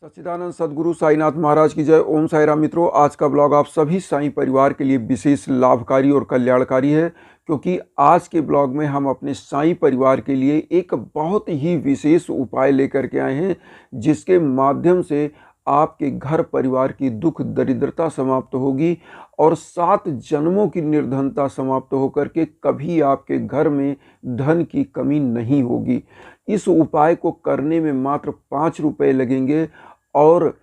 सच्चिदानंद सद्गुरु साईनाथ महाराज की जय। ओम साई राम। मित्रों, आज का ब्लॉग आप सभी साईं परिवार के लिए विशेष लाभकारी और कल्याणकारी है, क्योंकि आज के ब्लॉग में हम अपने साईं परिवार के लिए एक बहुत ही विशेष उपाय लेकर के आए हैं, जिसके माध्यम से आपके घर परिवार की दुख दरिद्रता समाप्त होगी और 7 जन्मों की निर्धनता समाप्त होकर के कभी आपके घर में धन की कमी नहीं होगी। इस उपाय को करने में मात्र 5 रुपये लगेंगे और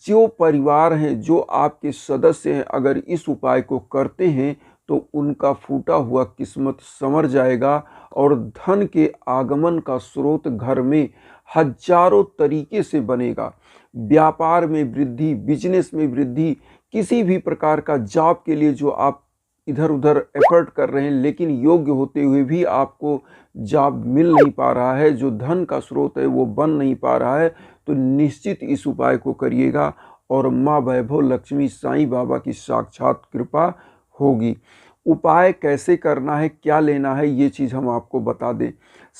जो परिवार हैं, जो आपके सदस्य हैं, अगर इस उपाय को करते हैं तो उनका फूटा हुआ किस्मत संवर जाएगा और धन के आगमन का स्रोत घर में हजारों तरीके से बनेगा। व्यापार में वृद्धि, बिजनेस में वृद्धि, किसी भी प्रकार का जॉब के लिए जो आप इधर उधर एफर्ट कर रहे हैं लेकिन योग्य होते हुए भी आपको जॉब मिल नहीं पा रहा है, जो धन का स्रोत है वो बन नहीं पा रहा है, तो निश्चित इस उपाय को करिएगा और माँ वैभव लक्ष्मी साईं बाबा की साक्षात कृपा होगी। उपाय कैसे करना है, क्या लेना है, ये चीज़ हम आपको बता दें।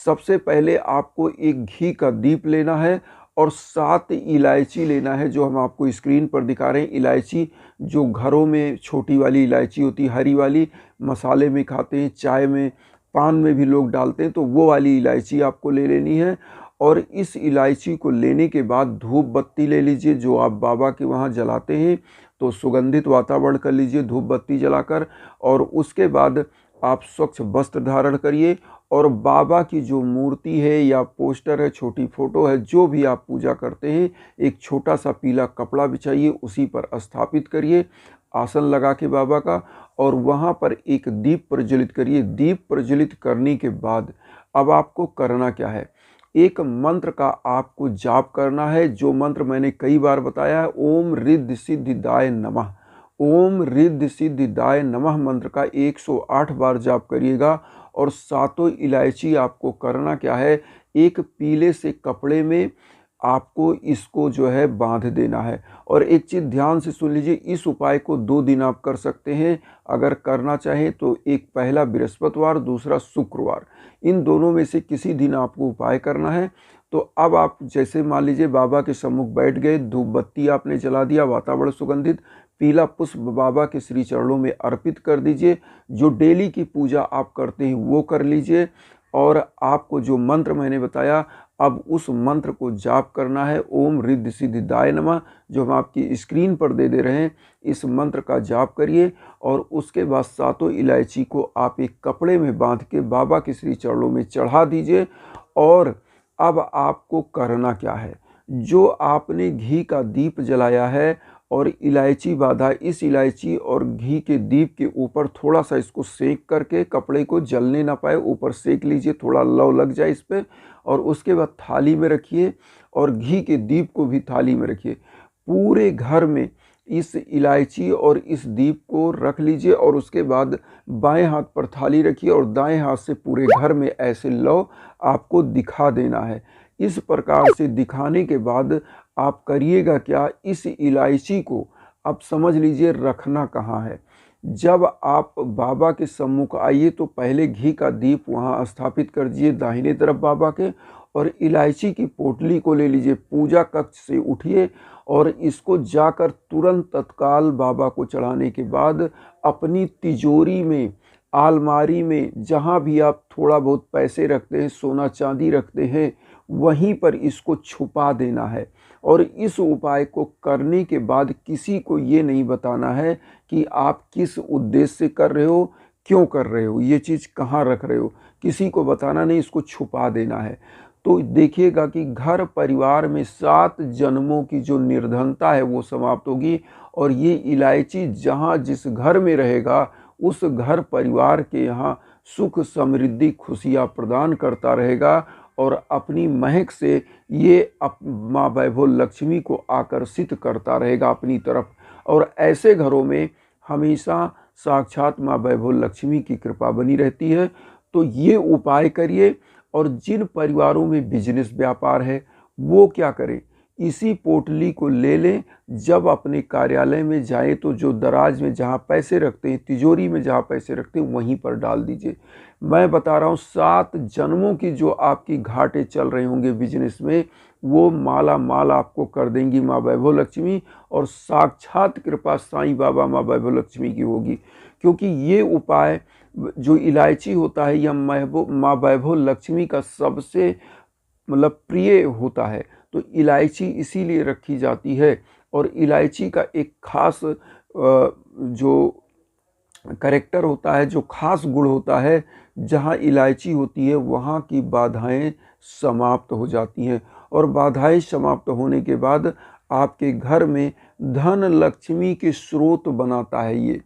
सबसे पहले आपको एक घी का दीप लेना है और 7 इलायची लेना है, जो हम आपको स्क्रीन पर दिखा रहे हैं। इलायची जो घरों में छोटी वाली इलायची होती है, हरी वाली, मसाले में खाते हैं, चाय में, पान में भी लोग डालते हैं, तो वो वाली इलायची आपको ले लेनी है। और इस इलायची को लेने के बाद धूप बत्ती ले लीजिए, जो आप बाबा के वहाँ जलाते हैं, तो सुगंधित वातावरण कर लीजिए धूप बत्ती जलाकर। और उसके बाद आप स्वच्छ वस्त्र धारण करिए और बाबा की जो मूर्ति है या पोस्टर है, छोटी फोटो है, जो भी आप पूजा करते हैं, एक छोटा सा पीला कपड़ा बिछाइए, उसी पर स्थापित करिए आसन लगा के बाबा का, और वहाँ पर एक दीप प्रज्वलित करिए। दीप प्रज्वलित करने के बाद अब आपको करना क्या है, एक मंत्र का आपको जाप करना है, जो मंत्र मैंने कई बार बताया है। ओम रिद्धि सिद्धिदाय नमः। ओम रिद्धि सिद्धिदाय नमः मंत्र का 108 बार जाप करिएगा। और 7 इलायची आपको करना क्या है, एक पीले से कपड़े में आपको इसको जो है बांध देना है। और एक चीज़ ध्यान से सुन लीजिए, इस उपाय को 2 दिन आप कर सकते हैं अगर करना चाहें तो। एक पहला बृहस्पतिवार, दूसरा शुक्रवार, इन दोनों में से किसी दिन आपको उपाय करना है। तो अब आप जैसे मान लीजिए बाबा के सम्मुख बैठ गए, धूप बत्ती आपने जला दिया, वातावरण सुगंधित, पीला पुष्प बाबा के श्री चरणों में अर्पित कर दीजिए। जो डेली की पूजा आप करते हैं वो कर लीजिए। और आपको जो मंत्र मैंने बताया, अब उस मंत्र को जाप करना है, ओम रिद्धि सिद्धिदाय नमः, जो हम आपकी स्क्रीन पर दे रहे हैं। इस मंत्र का जाप करिए और उसके बाद 7 इलायची को आप एक कपड़े में बांध के बाबा के श्री चरणों में चढ़ा दीजिए। और अब आपको करना क्या है, जो आपने घी का दीप जलाया है और इलायची बांधा, इस इलायची और घी के दीप के ऊपर थोड़ा सा इसको सेक करके, कपड़े को जलने ना पाए ऊपर सेक लीजिए, थोड़ा लौ लग जाए इस पर। और उसके बाद थाली में रखिए और घी के दीप को भी थाली में रखिए। पूरे घर में इस इलायची और इस दीप को रख लीजिए और उसके बाद बाएं हाथ पर थाली रखिए और दाएं हाथ से पूरे घर में ऐसे लौ आपको दिखा देना है। इस प्रकार से दिखाने के बाद आप करिएगा क्या, इस इलायची को आप समझ लीजिए रखना कहाँ है। जब आप बाबा के सम्मुख आइए तो पहले घी का दीप वहाँ स्थापित कर दीजिए दाहिने तरफ बाबा के, और इलायची की पोटली को ले लीजिए, पूजा कक्ष से उठिए और इसको जाकर तुरंत तत्काल बाबा को चढ़ाने के बाद अपनी तिजोरी में, आलमारी में, जहाँ भी आप थोड़ा बहुत पैसे रखते हैं, सोना चांदी रखते हैं, वहीं पर इसको छुपा देना है। और इस उपाय को करने के बाद किसी को ये नहीं बताना है कि आप किस उद्देश्य से कर रहे हो, क्यों कर रहे हो, ये चीज़ कहाँ रख रहे हो, किसी को बताना नहीं, इसको छुपा देना है। तो देखिएगा कि घर परिवार में 7 जन्मों की जो निर्धनता है वो समाप्त होगी। और ये इलायची जहाँ जिस घर में रहेगा, उस घर परिवार के यहाँ सुख समृद्धि खुशियाँ प्रदान करता रहेगा और अपनी महक से ये माँ वैभव लक्ष्मी को आकर्षित करता रहेगा अपनी तरफ। और ऐसे घरों में हमेशा साक्षात माँ वैभव लक्ष्मी की कृपा बनी रहती है। तो ये उपाय करिए। और जिन परिवारों में बिजनेस व्यापार है वो क्या करें इसी पोटली को ले लें, जब अपने कार्यालय में जाएं तो जो दराज में जहाँ पैसे रखते हैं, तिजोरी में जहाँ पैसे रखते हैं, वहीं पर डाल दीजिए। मैं बता रहा हूँ 7 जन्मों की जो आपकी घाटे चल रहे होंगे बिजनेस में, वो माला माल आपको कर देंगी माँ वैभव लक्ष्मी, और साक्षात कृपा साईं बाबा माँ वैभव लक्ष्मी की होगी। क्योंकि ये उपाय जो इलायची होता है, यह माँ वैभव लक्ष्मी का सबसे मतलब प्रिय होता है। तो इलायची इसीलिए रखी जाती है। और इलायची का एक खास जो कैरेक्टर होता है, जो खास गुण होता है, जहाँ इलायची होती है वहाँ की बाधाएं समाप्त हो जाती हैं। और बाधाएं समाप्त होने के बाद आपके घर में धन लक्ष्मी के स्रोत बनाता है ये।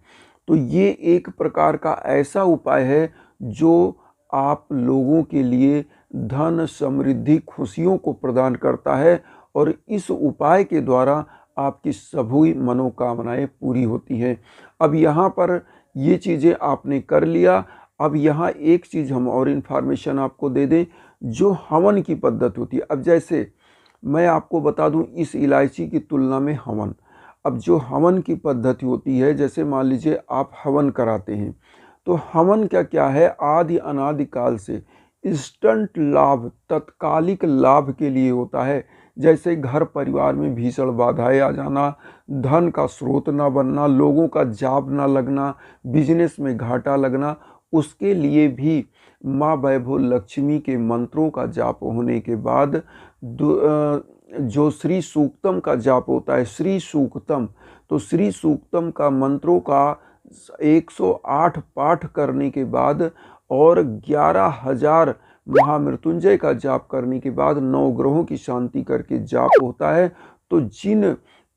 तो ये एक प्रकार का ऐसा उपाय है जो आप लोगों के लिए धन, समृद्धि, खुशियों को प्रदान करता है। और इस उपाय के द्वारा आपकी सभी मनोकामनाएं पूरी होती हैं। अब यहाँ पर ये चीज़ें आपने कर लिया। अब यहाँ एक चीज़ हम और इन्फॉर्मेशन आपको दे दें, जो हवन की पद्धति होती है। अब जैसे मैं आपको बता दूं, इस इलायची की तुलना में हवन, अब जो हवन की पद्धति होती है, जैसे मान लीजिए आप हवन कराते हैं, तो हवन क्या क्या है, आदि अनादि काल से इंस्टेंट लाभ, तत्कालिक लाभ के लिए होता है। जैसे घर परिवार में भीषण बाधाएं आ जाना, धन का स्रोत ना बनना, लोगों का जाब ना लगना, बिजनेस में घाटा लगना, उसके लिए भी माँ वैभव लक्ष्मी के मंत्रों का जाप होने के बाद जो श्री सूक्तम का जाप होता है, श्री सूक्तम, तो श्री सूक्तम का मंत्रों का 108 पाठ करने के बाद और 11,000 महामृत्युंजय का जाप करने के बाद 9 ग्रहों की शांति करके जाप होता है। तो जिन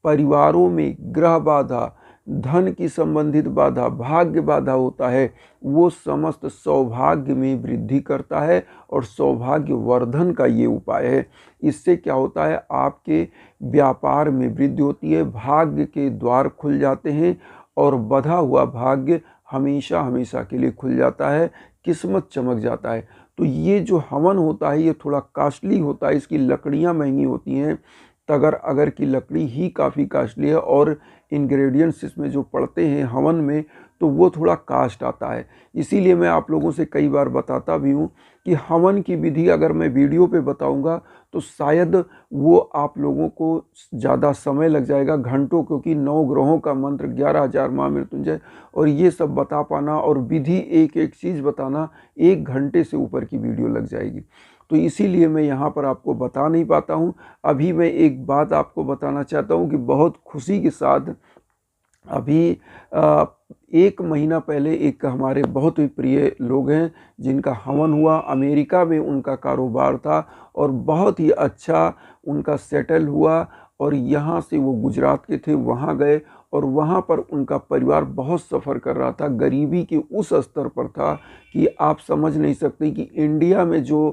परिवारों में ग्रह बाधा, धन की संबंधित बाधा, भाग्य बाधा होता है, वो समस्त सौभाग्य में वृद्धि करता है। और सौभाग्य वर्धन का ये उपाय है। इससे क्या होता है, आपके व्यापार में वृद्धि होती है, भाग्य के द्वार खुल जाते हैं और बंधा हुआ भाग्य हमेशा हमेशा के लिए खुल जाता है, किस्मत चमक जाता है। तो ये जो हवन होता है ये थोड़ा कॉस्टली होता है, इसकी लकड़ियाँ महंगी होती हैं, तगर अगर की लकड़ी ही काफ़ी कॉस्टली है, और इंग्रेडिएंट्स इसमें जो पड़ते हैं हवन में, तो वो थोड़ा कास्ट आता है। इसीलिए मैं आप लोगों से कई बार बताता भी हूँ कि हवन की विधि अगर मैं वीडियो पे बताऊँगा तो शायद वो आप लोगों को ज़्यादा समय लग जाएगा, घंटों, क्योंकि 9 ग्रहों का मंत्र, 11,000 महामृत्युंजय, और ये सब बता पाना और विधि एक एक चीज़ बताना 1 घंटे से ऊपर की वीडियो लग जाएगी। तो इसीलिए मैं यहाँ पर आपको बता नहीं पाता हूँ। अभी मैं एक बात आपको बताना चाहता हूँ कि बहुत खुशी के साथ अभी 1 महीना पहले एक हमारे बहुत ही प्रिय लोग हैं जिनका हवन हुआ। अमेरिका में उनका कारोबार था और बहुत ही अच्छा उनका सेटल हुआ, और यहाँ से वो गुजरात के थे, वहाँ गए और वहाँ पर उनका परिवार बहुत सफ़र कर रहा था, गरीबी के उस स्तर पर था कि आप समझ नहीं सकते कि इंडिया में जो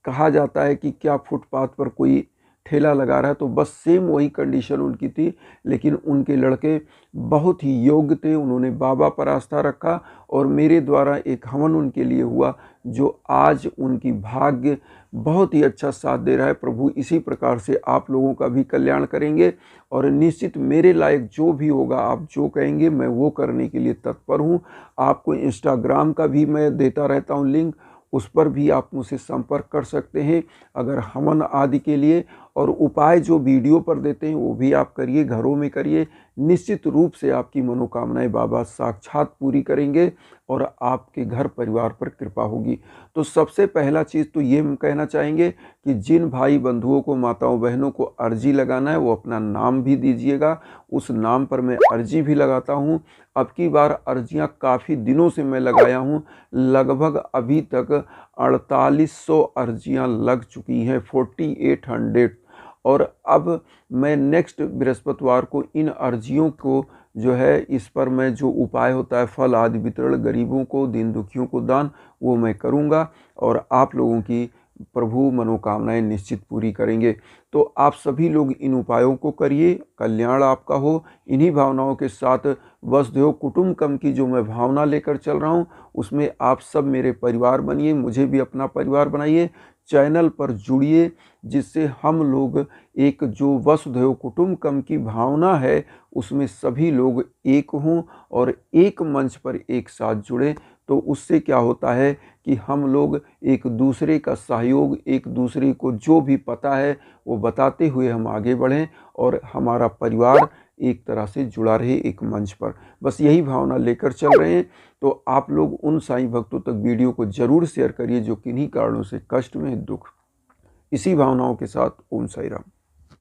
कहा जाता है कि क्या फुटपाथ पर कोई ठेला लगा रहा है, तो बस सेम वही कंडीशन उनकी थी। लेकिन उनके लड़के बहुत ही योग्य थे, उन्होंने बाबा पर आस्था रखा और मेरे द्वारा एक हवन उनके लिए हुआ, जो आज उनकी भाग्य बहुत ही अच्छा साथ दे रहा है। प्रभु इसी प्रकार से आप लोगों का भी कल्याण करेंगे, और निश्चित मेरे लायक जो भी होगा, आप जो कहेंगे मैं वो करने के लिए तत्पर हूँ। आपको इंस्टाग्राम का भी मैं देता रहता हूँ लिंक, उस पर भी आप मुझसे संपर्क कर सकते हैं अगर हवन आदि के लिए। और उपाय जो वीडियो पर देते हैं वो भी आप करिए, घरों में करिए, निश्चित रूप से आपकी मनोकामनाएं बाबा साक्षात पूरी करेंगे और आपके घर परिवार पर कृपा होगी। तो सबसे पहला चीज़ तो ये हम कहना चाहेंगे कि जिन भाई बंधुओं को, माताओं बहनों को अर्जी लगाना है, वो अपना नाम भी दीजिएगा, उस नाम पर मैं अर्जी भी लगाता हूँ। अब की बार अर्जियाँ काफ़ी दिनों से मैं लगाया हूँ, लगभग अभी तक 4800 अर्जियाँ लग चुकी हैं, 4800। और अब मैं नेक्स्ट बृहस्पतिवार को इन अर्जियों को जो है, इस पर मैं जो उपाय होता है फल आदि वितरण, गरीबों को, दीन दुखियों को दान, वो मैं करूँगा और आप लोगों की प्रभु मनोकामनाएं निश्चित पूरी करेंगे। तो आप सभी लोग इन उपायों को करिए, कल्याण आपका हो। इन्हीं भावनाओं के साथ वसुधैव कुटुम्बकम की जो मैं भावना लेकर चल रहा हूँ, उसमें आप सब मेरे परिवार बनिए, मुझे भी अपना परिवार बनाइए। चैनल पर जुड़िए, जिससे हम लोग एक जो वसुधैव कुटुंबकम की भावना है उसमें सभी लोग एक हों और एक मंच पर एक साथ जुड़ें। तो उससे क्या होता है कि हम लोग एक दूसरे का सहयोग, एक दूसरे को जो भी पता है वो बताते हुए हम आगे बढ़ें और हमारा परिवार एक तरह से जुड़ा रहे एक मंच पर। बस यही भावना लेकर चल रहे हैं। तो आप लोग उन साईं भक्तों तक वीडियो को जरूर शेयर करिए जो किन्हीं कारणों से कष्ट में, दुख। इसी भावनाओं के साथ ओम साई राम।